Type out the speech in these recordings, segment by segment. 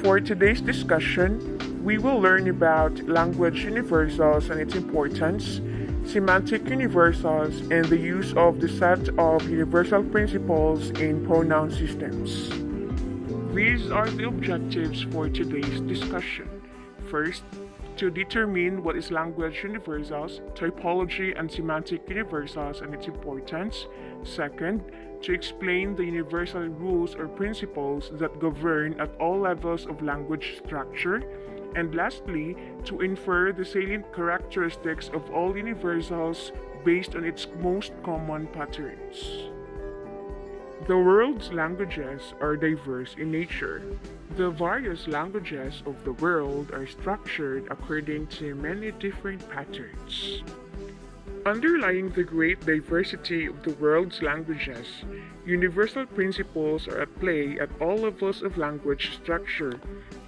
For today's discussion, we will learn about language universals and its importance, semantic universals, and the use of the set of universal principles in pronoun systems. These are the objectives for today's discussion. First, to determine what is language universals, typology and semantic universals and its importance. Second, to explain the universal rules or principles that govern at all levels of language structure. And lastly, to infer the salient characteristics of all universals based on its most common patterns. The world's languages are diverse in nature. The various languages of the world are structured according to many different patterns. Underlying the great diversity of the world's languages, universal principles are at play at all levels of language structure,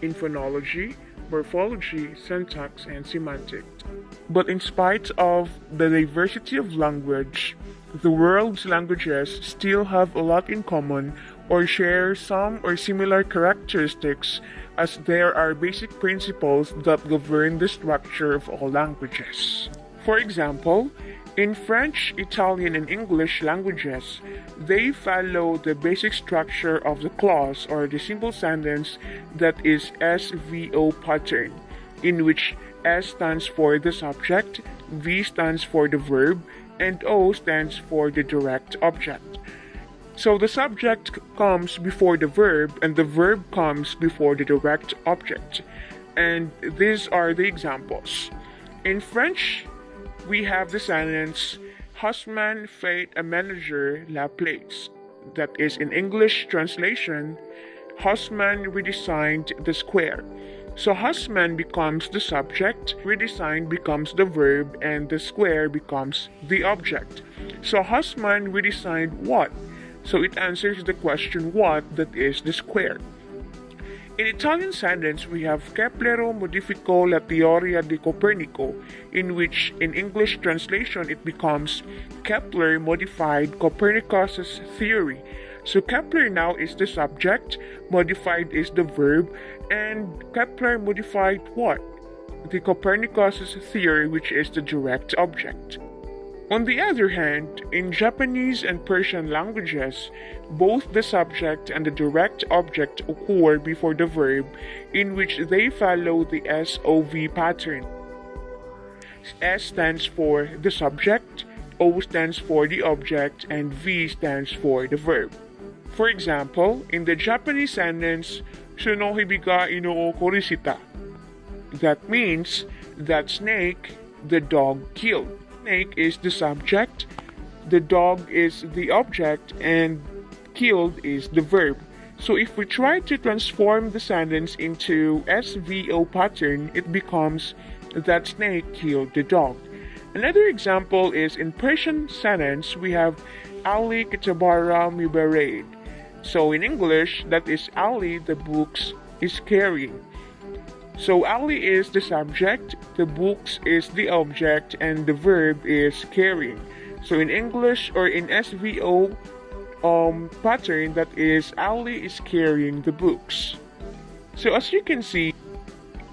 in phonology, morphology, syntax, and semantics. But in spite of the diversity of language, the world's languages still have a lot in common or share some or similar characteristics, as there are basic principles that govern the structure of all languages. For example, in French, Italian, and English languages, they follow the basic structure of the clause or the simple sentence that is SVO pattern, in which S stands for the subject, V stands for the verb, and O stands for the direct object. So the subject comes before the verb and the verb comes before the direct object. And these are the examples. In French, we have the sentence, Husband fait a manager la place. That is, in English translation, Husband redesigned the square. So husband becomes the subject, redesigned becomes the verb, and the square becomes the object. So husband redesigned what? So it answers the question what, that is the square. In Italian sentence, we have Keplero modificò la teoria di Copernico, in which in English translation it becomes Kepler modified Copernicus's theory. So Kepler now is the subject, modified is the verb, and Kepler modified what? The Copernicus's theory, which is the direct object. On the other hand, in Japanese and Persian languages, both the subject and the direct object occur before the verb, in which they follow the SOV pattern. S stands for the subject, O stands for the object, and V stands for the verb. For example, in the Japanese sentence, Sunohibiga inoo korisita. That means that snake the dog killed. Snake is the subject, the dog is the object, and killed is the verb. So if we try to transform the sentence into SVO pattern, it becomes that snake killed the dog. Another example is in Persian sentence, we have Ali Kitabara Mibared. So in English, that is Ali the books is carrying. So Ali is the subject, the books is the object, and the verb is carrying. So in English or in SVO pattern, that is Ali is carrying the books. So as you can see,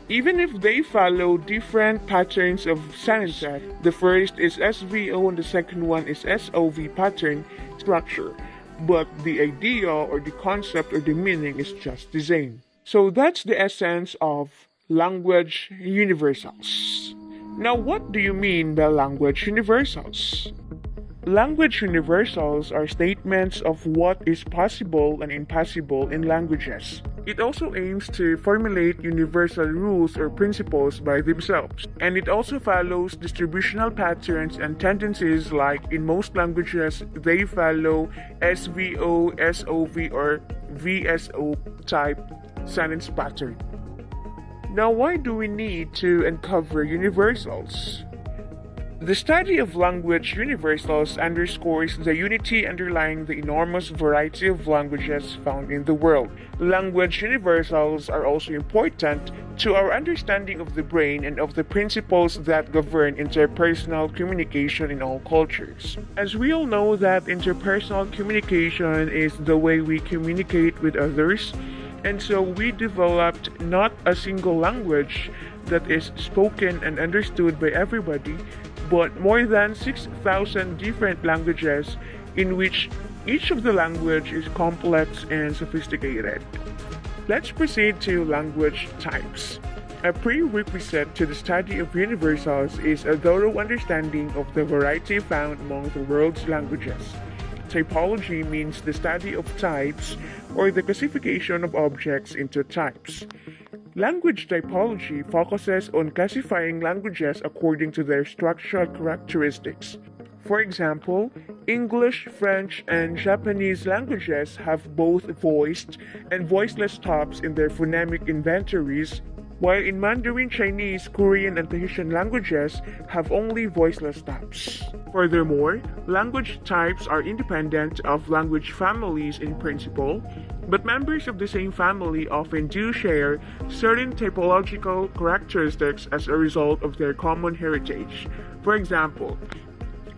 even if they follow different patterns of sentences, the first is SVO and the second one is SOV pattern structure, but the idea or the concept or the meaning is just the same. So that's the essence of language universals. Now, what do you mean by language universals? Language universals are statements of what is possible and impossible in languages. It also aims to formulate universal rules or principles by themselves, and it also follows distributional patterns and tendencies, like in most languages they follow SVO, SOV, or VSO type sentence pattern. Now, why do we need to uncover universals? The study of language universals underscores the unity underlying the enormous variety of languages found in the world. Language universals are also important to our understanding of the brain and of the principles that govern interpersonal communication in all cultures. As we all know that interpersonal communication is the way we communicate with others, And so we developed not a single language that is spoken and understood by everybody, but more than 6,000 different languages in which each of the language is complex and sophisticated. Let's proceed to language types. A prerequisite to the study of universals is a thorough understanding of the variety found among the world's languages. Typology means the study of types or the classification of objects into types. Language typology focuses on classifying languages according to their structural characteristics. For example, English, French, and Japanese languages have both voiced and voiceless stops in their phonemic inventories, while in Mandarin Chinese, Korean, and Tahitian languages have only voiceless stops. Furthermore, language types are independent of language families in principle, but members of the same family often do share certain typological characteristics as a result of their common heritage. For example,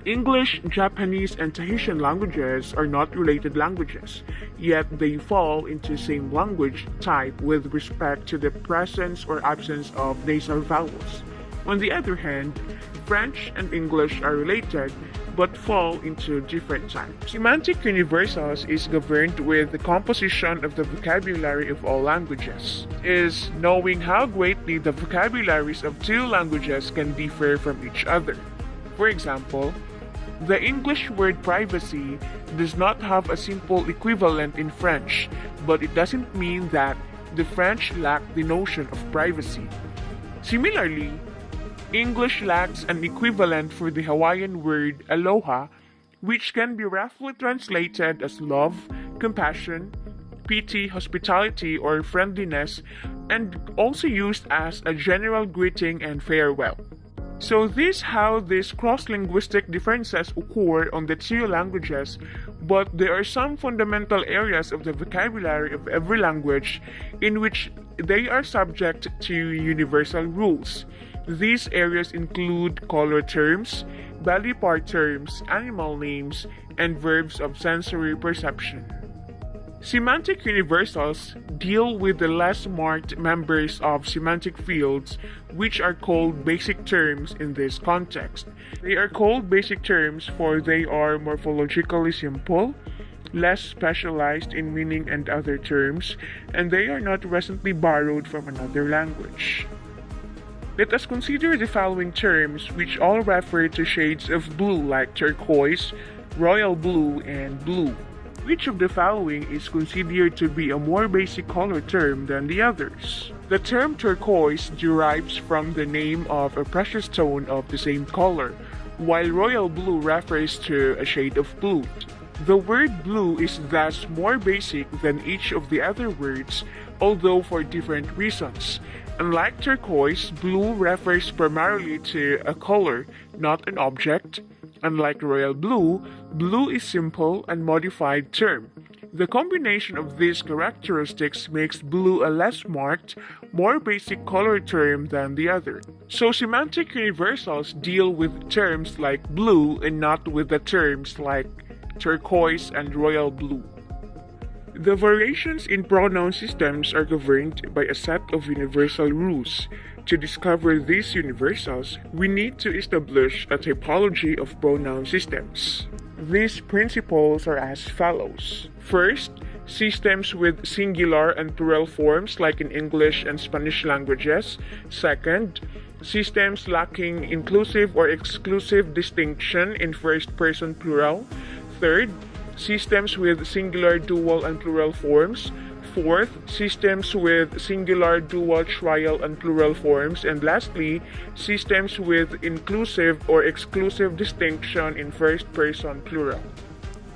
English, Japanese, and Tahitian languages are not related languages, yet they fall into the same language type with respect to the presence or absence of nasal vowels. On the other hand, French and English are related but fall into different types. Semantic universals is governed with the composition of the vocabulary of all languages, is knowing how greatly the vocabularies of two languages can differ from each other. For example, the English word privacy does not have a simple equivalent in French, but it doesn't mean that the French lack the notion of privacy. Similarly, English lacks an equivalent for the Hawaiian word aloha, which can be roughly translated as love, compassion, pity, hospitality, or friendliness, and also used as a general greeting and farewell. So this is how these cross-linguistic differences occur on the two languages, but there are some fundamental areas of the vocabulary of every language in which they are subject to universal rules. These areas include color terms, body part terms, animal names, and verbs of sensory perception. Semantic universals deal with the less marked members of semantic fields, which are called basic terms in this context. They are called basic terms for they are morphologically simple, less specialized in meaning and other terms, and they are not recently borrowed from another language. Let us consider the following terms, which all refer to shades of blue like turquoise, royal blue, and blue. Which of the following is considered to be a more basic color term than the others? The term turquoise derives from the name of a precious stone of the same color, while royal blue refers to a shade of blue. The word blue is thus more basic than each of the other words, although for different reasons. Unlike turquoise, blue refers primarily to a color, not an object. Unlike royal blue, blue is simple and modified term. The combination of these characteristics makes blue a less marked, more basic color term than the other. So semantic universals deal with terms like blue and not with the terms like turquoise and royal blue. The variations in pronoun systems are governed by a set of universal rules. To discover these universals, we need to establish a typology of pronoun systems. These principles are as follows. First, systems with singular and plural forms like in English and Spanish languages. Second, systems lacking inclusive or exclusive distinction in first-person plural. Third, systems with singular, dual, and plural forms. Fourth, systems with singular, dual, trial, and plural forms. And lastly, systems with inclusive or exclusive distinction in first-person plural.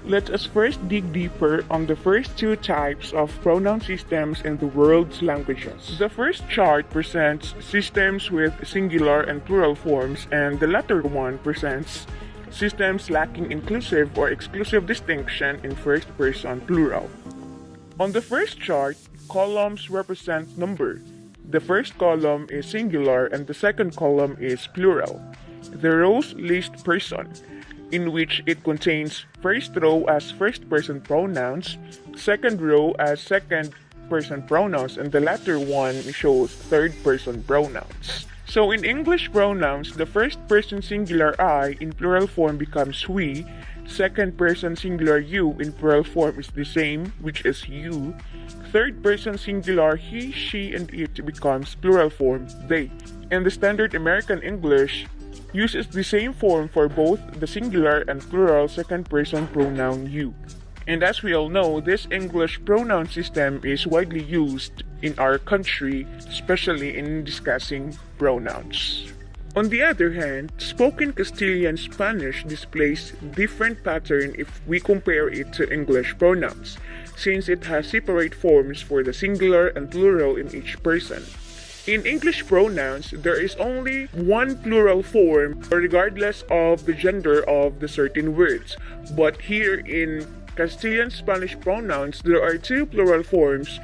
Let us first dig deeper on the first two types of pronoun systems in the world's languages. The first chart presents systems with singular and plural forms, and the latter one presents systems lacking inclusive or exclusive distinction in first-person plural. On the first chart, columns represent number. The first column is singular and the second column is plural. The rows list person, in which it contains first row as first-person pronouns, second row as second first-person pronouns and the latter one shows third-person pronouns. So in English pronouns, the first-person singular I in plural form becomes we, second-person singular you in plural form is the same, which is you, third-person singular he, she, and it becomes plural form they. And the standard American English uses the same form for both the singular and plural second-person pronoun you. And as we all know, this English pronoun system is widely used in our country, especially in discussing pronouns. On the other hand, spoken Castilian Spanish displays different pattern if we compare it to English pronouns, since it has separate forms for the singular and plural in each person. In English pronouns, there is only one plural form regardless of the gender of the certain words. But here in Castilian Spanish pronouns, there are two plural forms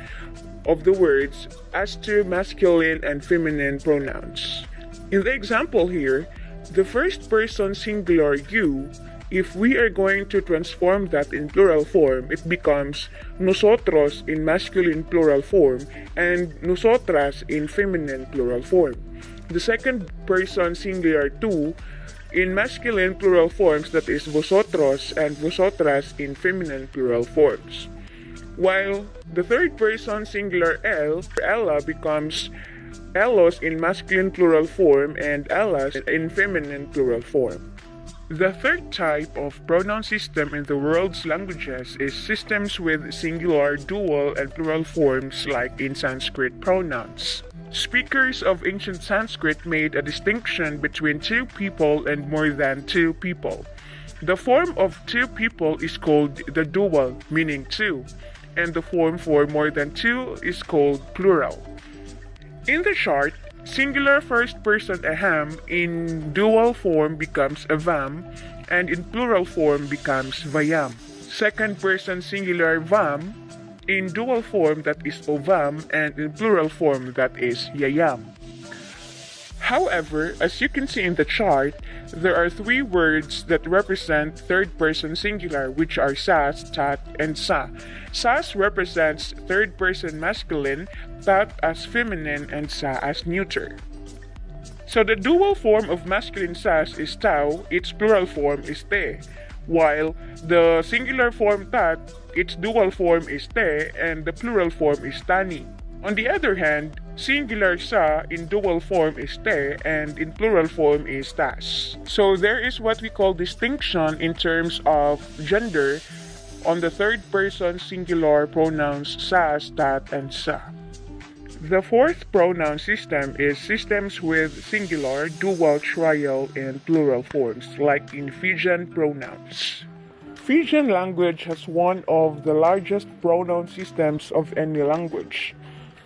of the words as to masculine and feminine pronouns. In the example here, the first person singular you, if we are going to transform that in plural form, it becomes nosotros in masculine plural form and nosotras in feminine plural form. The second person singular tú in masculine plural forms, that is vosotros and vosotras in feminine plural forms. While the third person singular ella becomes ellos in masculine plural form and ellas in feminine plural form. The third type of pronoun system in the world's languages is systems with singular, dual, and plural forms like in Sanskrit pronouns. Speakers of ancient Sanskrit made a distinction between two people and more than two people. The form of two people is called the dual, meaning two, and the form for more than two is called plural. In the chart, singular first person aham in dual form becomes avam and in plural form becomes vayam. Second person singular vam in dual form, that is ovam, and in plural form, that is yayam. However, as you can see in the chart, there are three words that represent third person singular, which are sas, tat, and sa. Sas represents third person masculine, tat as feminine, and sa as neuter. So the dual form of masculine sas is tau, its plural form is te, while the singular form tat, its dual form is te, and the plural form is tani. On the other hand, singular sa in dual form is te and in plural form is tas. So there is what we call distinction in terms of gender on the third person singular pronouns sas, tat, and sa. The fourth pronoun system is systems with singular, dual, trial, and plural forms, like in Fijian pronouns. Fijian language has one of the largest pronoun systems of any language.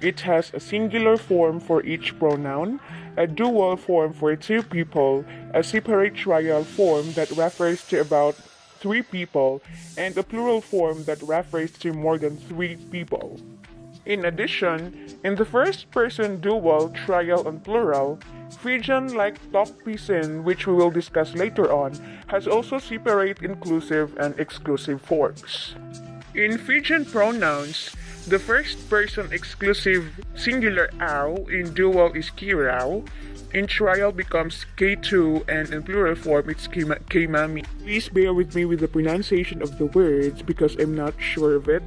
It has a singular form for each pronoun, a dual form for two people, a separate trial form that refers to about three people, and a plural form that refers to more than three people. In addition, in the first person dual, trial, and plural, Fijian, like Tok Pisin, which we will discuss later on, has also separate inclusive and exclusive forms. In Fijian pronouns, the first person exclusive singular au in dual is kirau, in trial becomes k2, and in plural form it's kemami. Please bear with me with the pronunciation of the words because I'm not sure of it.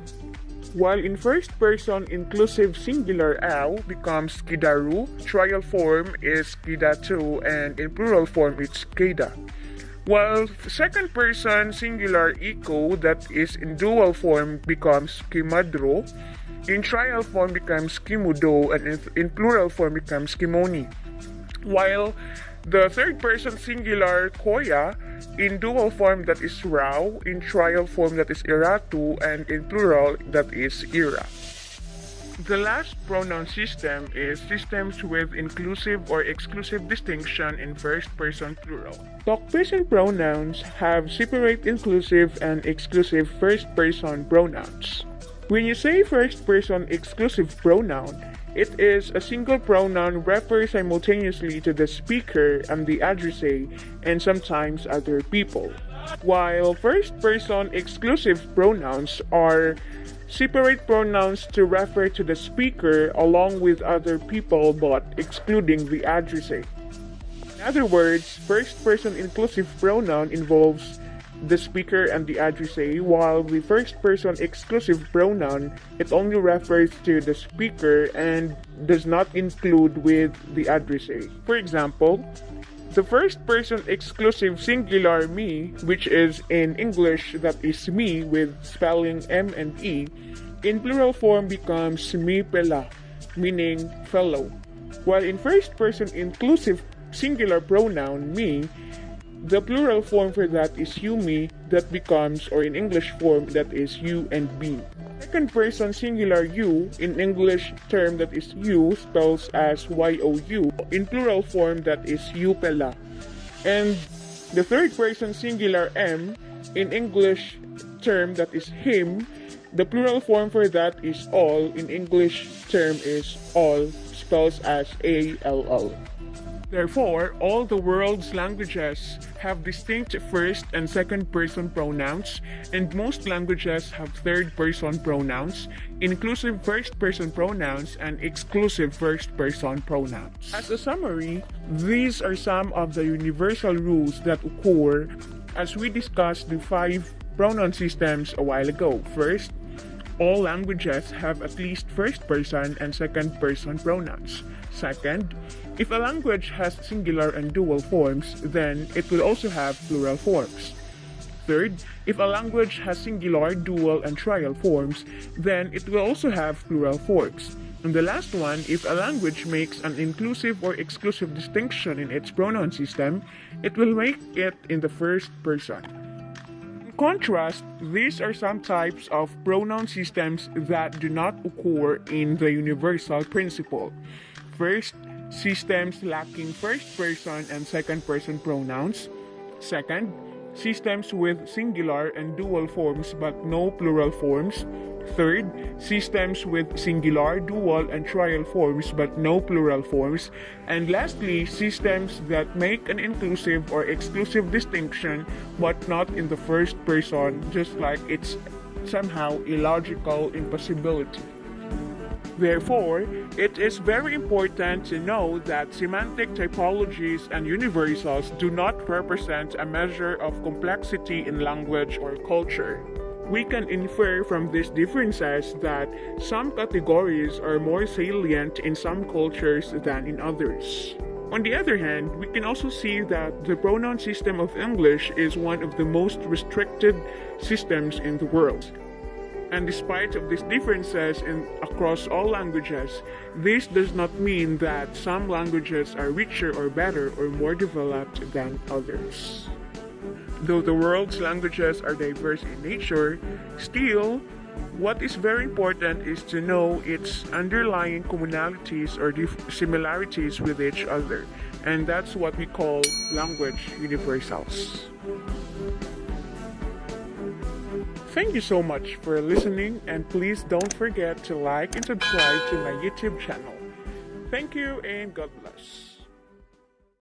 While in first person inclusive singular au becomes kidaru, trial form is kidatu, and in plural form it's keda. While second person singular iko, that is in dual form, becomes kimadro, in trial form becomes kimudo, and in plural form becomes kimoni. While the third person singular koya, in dual form that is rao, in trial form that is iratu, and in plural that is ira. The last pronoun system is systems with inclusive or exclusive distinction in first person plural. Tok-Pisin pronouns have separate inclusive and exclusive first person pronouns. When you say first person exclusive pronoun, it is a single pronoun refers simultaneously to the speaker and the addressee and sometimes other people. While first person exclusive pronouns are separate pronouns to refer to the speaker along with other people but excluding the addressee. In other words, first-person inclusive pronoun involves the speaker and the addressee, while the first-person exclusive pronoun, it only refers to the speaker and does not include with the addressee. For example, the first-person exclusive singular me, which is in English that is me with spelling M and E, in plural form becomes me pela, meaning fellow. While in first-person inclusive singular pronoun me, the plural form for that is you me, that becomes, or in English form, that is you and me. Second person singular you, in English term that is you, spells as you, in plural form that is you pela. And the third person singular m, in English term that is him, the plural form for that is all, in English term is all, spells as all. Therefore, all the world's languages have distinct first and second person pronouns, and most languages have third person pronouns, inclusive first person pronouns, and exclusive first person pronouns. As a summary, these are some of the universal rules that occur as we discussed the 5 pronoun systems a while ago. First, all languages have at least first person and second person pronouns. Second, if a language has singular and dual forms, then it will also have plural forms. Third, if a language has singular, dual, and trial forms, then it will also have plural forms. And the last one, if a language makes an inclusive or exclusive distinction in its pronoun system, it will make it in the first person. In contrast, these are some types of pronoun systems that do not occur in the universal principle. First, systems lacking first person and second person pronouns. Second, systems with singular and dual forms but no plural forms. Third, systems with singular, dual, and trial forms but no plural forms. And lastly, systems that make an inclusive or exclusive distinction but not in the first person, just like it's somehow illogical impossibility. Therefore, it is very important to know that semantic typologies and universals do not represent a measure of complexity in language or culture. We can infer from these differences that some categories are more salient in some cultures than in others. On the other hand, we can also see that the pronoun system of English is one of the most restricted systems in the world. And despite of these differences across all languages, this does not mean that some languages are richer or better or more developed than others. Though the world's languages are diverse in nature, still, what is very important is to know its underlying commonalities or similarities with each other, and that's what we call language universals. Thank you so much for listening, and please don't forget to like and subscribe to my YouTube channel. Thank you and God bless.